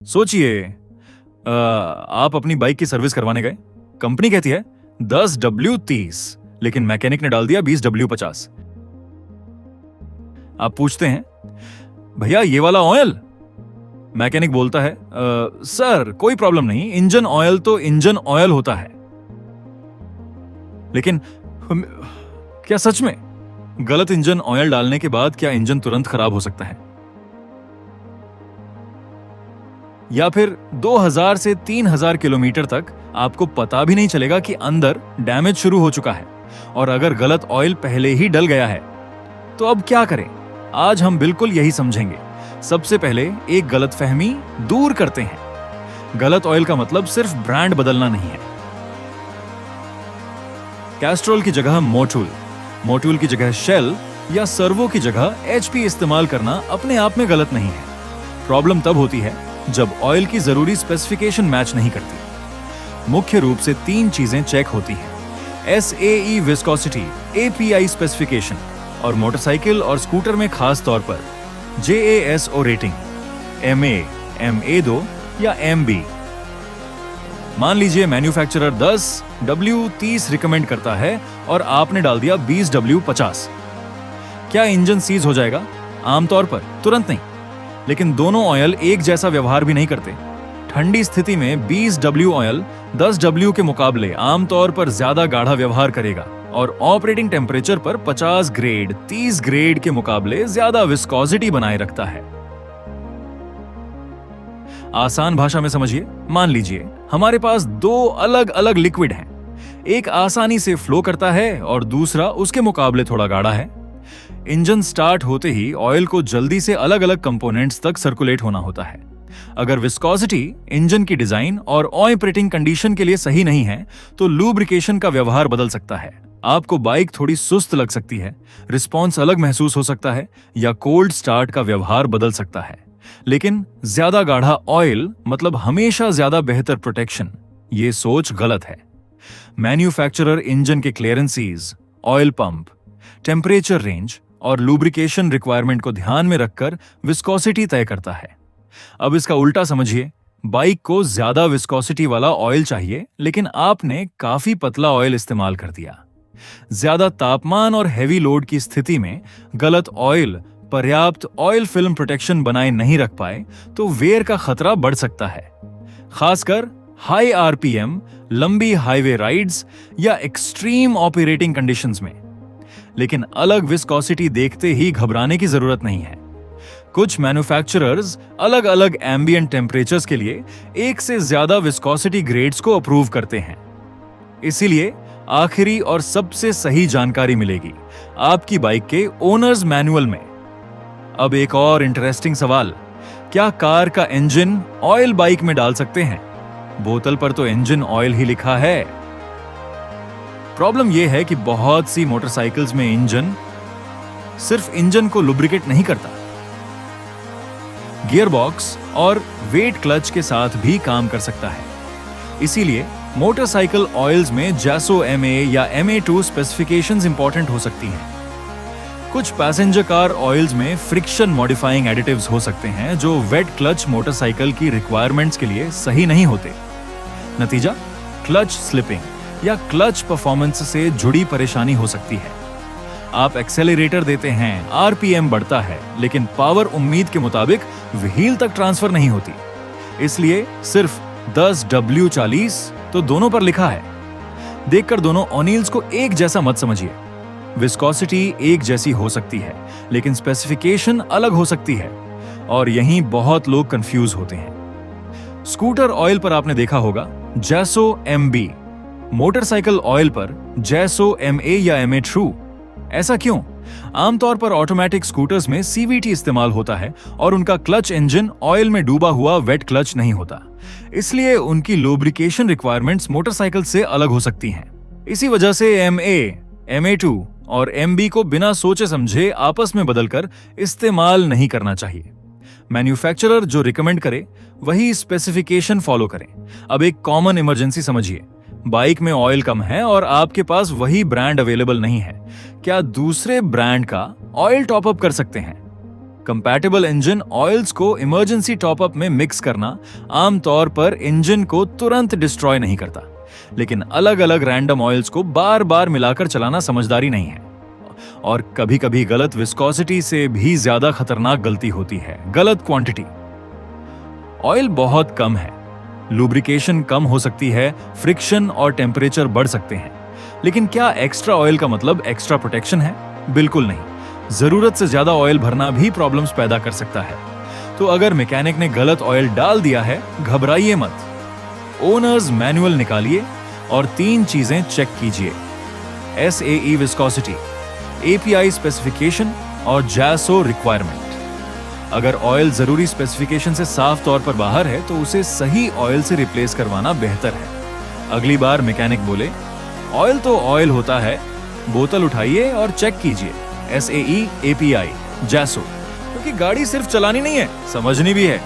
सोचिए, आप अपनी बाइक की सर्विस करवाने गए, कंपनी कहती है 10W30, लेकिन मैकेनिक ने डाल दिया 20W50। आप पूछते हैं, भैया ये वाला ऑयल? मैकेनिक बोलता है, सर कोई प्रॉब्लम नहीं, इंजन ऑयल तो इंजन ऑयल होता है। लेकिन क्या सच में गलत इंजन ऑयल डालने के बाद क्या इंजन तुरंत खराब हो सकता है? या फिर 2000 से 3000 किलोमीटर तक आपको पता भी नहीं चलेगा कि अंदर डैमेज शुरू हो चुका है, और अगर गलत ऑयल पहले ही डल गया है तो अब क्या करें? आज हम बिल्कुल यही समझेंगे। सबसे पहले एक गलतफहमी दूर करते हैं। गलत ऑयल का मतलब सिर्फ ब्रांड बदलना नहीं है। कैस्ट्रोल की जगह मोटूल, मोटूल की जगह शेल या सर्वो की जगह एचपी इस्तेमाल करना अपने आप में गलत नहीं है। प्रॉब्लम तब होती है जब ऑयल की जरूरी स्पेसिफिकेशन मैच नहीं करती। मुख्य रूप से 3 चीजें चेक होती हैं: SAE विस्कोसिटी, API स्पेसिफिकेशन और मोटरसाइकिल और स्कूटर में खास तौर पर JASO रेटिंग, MA, MA2 या MB। मान लीजिए मैन्युफैक्चरर 10W30 रिकमेंड करता है और आपने डाल दिया 20W50। क्या इंजन सीज हो जाएगा? आमतौर पर तुरंत नहीं, लेकिन दोनों ऑयल एक जैसा व्यवहार भी नहीं करते। ठंडी स्थिति में 20W ऑयल 10W के मुकाबले आमतौर पर ज्यादा गाढ़ा व्यवहार करेगा और ऑपरेटिंग टेम्परेचर पर 50 ग्रेड 30 ग्रेड के मुकाबले ज्यादा विस्कोसिटी बनाए रखता है। आसान भाषा में समझिए, मान लीजिए हमारे पास 2 अलग अलग लिक्विड हैं। एक आसानी से फ्लो करता है और दूसरा उसके मुकाबले थोड़ा गाढ़ा है। इंजन स्टार्ट होते ही ऑयल को जल्दी से अलग अलग कंपोनेंट्स तक सर्कुलेट होना होता है। अगर विस्कोसिटी इंजन की डिजाइन और ऑपरेटिंग कंडीशन के लिए सही नहीं है तो लुब्रिकेशन का व्यवहार बदल सकता है। आपको बाइक थोड़ी सुस्त लग सकती है, रिस्पॉन्स अलग महसूस हो सकता है, या कोल्ड स्टार्ट का व्यवहार बदल सकता है। लेकिन ज्यादा गाढ़ा ऑयल मतलब हमेशा ज्यादा बेहतर प्रोटेक्शन, ये सोच गलत है। मैन्युफैक्चरर इंजन के क्लियरेंसीज, ऑयल पंप, टेम्परेचर रेंज और लुब्रिकेशन रिक्वायरमेंट को ध्यान में रखकर विस्कोसिटी तय करता है। अब इसका उल्टा समझिए, बाइक को ज्यादा विस्कोसिटी वाला ऑयल चाहिए, लेकिन आपने काफी पतला ऑयल इस्तेमाल कर दिया। ज्यादा तापमान और हैवी लोड की स्थिति में गलत ऑयल पर्याप्त ऑयल फिल्म प्रोटेक्शन बनाए नहीं रख पाए तो वेयर का खतरा बढ़ सकता है, खासकर हाई RPM, लंबी हाईवे राइड्स या एक्सट्रीम ऑपरेटिंग कंडीशंस में। लेकिन अलग विस्कोसिटी देखते ही घबराने की जरूरत नहीं है। कुछ मैन्युफैक्चरर्स अलग अलग एम्बिएंट टेम्परेचर्स के लिए एक से ज्यादा विस्कोसिटी ग्रेड्स को अप्रूव करते हैं। इसीलिए आखिरी और सबसे सही जानकारी मिलेगी आपकी बाइक के ओनर्स मैनुअल में। अब एक और इंटरेस्टिंग सवाल, क्या कार का इंजन ऑयल बाइक में डाल सकते हैं? बोतल पर तो इंजन ऑयल ही लिखा है। प्रॉब्लम यह है कि बहुत सी मोटरसाइकिल्स में इंजन सिर्फ इंजन को लुब्रिकेट नहीं करता, गियरबॉक्स और वेट क्लच के साथ भी काम कर सकता है। इसीलिए मोटरसाइकिल ऑयल्स में JASO MA या MA2 स्पेसिफिकेशंस इंपॉर्टेंट हो सकती हैं। कुछ पैसेंजर कार ऑयल्स में फ्रिक्शन मॉडिफाइंग एडिटिव्स हो सकते हैं जो वेट क्लच मोटरसाइकिल की रिक्वायरमेंट्स के लिए सही नहीं होते। नतीजा, क्लच स्लिपिंग या क्लच परफॉर्मेंस से जुड़ी परेशानी हो सकती है। आप एक्सेलरेटर देते हैं, RPM बढ़ता है, लेकिन पावर उम्मीद के मुताबिक व्हील तक ट्रांसफर नहीं होती। इसलिए सिर्फ 10W40 तो दोनों पर लिखा है। देखकर दोनों ऑनिल्स को एक जैसा मत समझिए। विस्कोसिटी एक जैसी हो सकती है, लेकिन स्पेसिफिकेशन अलग हो सकती है, और यहीं बहुत लोग कंफ्यूज होते हैं। स्कूटर ऑयल पर आपने देखा होगा JASO MB, मोटरसाइकिल ऑयल पर JASO MA या MA2। ऐसा क्यों? आमतौर पर ऑटोमेटिक स्कूटर्स में CVT इस्तेमाल होता है और उनका क्लच इंजन ऑयल में डूबा हुआ वेट क्लच नहीं होता, इसलिए उनकी लुब्रिकेशन रिक्वायरमेंट्स मोटरसाइकिल से अलग हो सकती हैं। इसी वजह से MA, MA2 और MB को बिना सोचे समझे आपस में बदलकर इस्तेमाल नहीं करना चाहिए। मैन्युफैक्चरर जो रिकमेंड करे वही स्पेसिफिकेशन फॉलो करें। अब एक कॉमन इमरजेंसी समझिए, बाइक में ऑयल कम है और आपके पास वही ब्रांड अवेलेबल नहीं है। क्या दूसरे ब्रांड का ऑयल टॉप अप कर सकते हैं? कंपैटिबल इंजन ऑयल्स को इमरजेंसी टॉपअप में मिक्स करना आमतौर पर इंजन को तुरंत डिस्ट्रॉय नहीं करता, लेकिन अलग अलग रैंडम ऑयल्स को बार बार मिलाकर चलाना समझदारी नहीं है। और कभी कभी गलत विस्कोसिटी से भी ज्यादा खतरनाक गलती होती है, गलत क्वांटिटी। ऑयल बहुत कम है, लुब्रिकेशन कम हो सकती है, फ्रिक्शन और टेम्परेचर बढ़ सकते हैं, लेकिन क्या एक्स्ट्रा ऑयल का मतलब एक्स्ट्रा प्रोटेक्शन है? बिल्कुल नहीं। जरूरत से ज्यादा ऑयल भरना भी प्रॉब्लम्स पैदा कर सकता है। तो अगर मैकेनिक ने गलत ऑयल डाल दिया है, घबराइए मत। ओनर्स मैनुअल निकालिए और 3 चीजें चेक कीजिए: SAE विस्कोसिटी, API स्पेसिफिकेशन और JASO रिक्वायरमेंट। अगर ऑयल जरूरी स्पेसिफिकेशन से साफ तौर पर बाहर है तो उसे सही ऑयल से रिप्लेस करवाना बेहतर है। अगली बार मैकेनिक बोले ऑयल तो ऑयल होता है, बोतल उठाइए और चेक कीजिए SAE, API, JASO, क्योंकि गाड़ी सिर्फ चलानी नहीं है, समझनी भी है।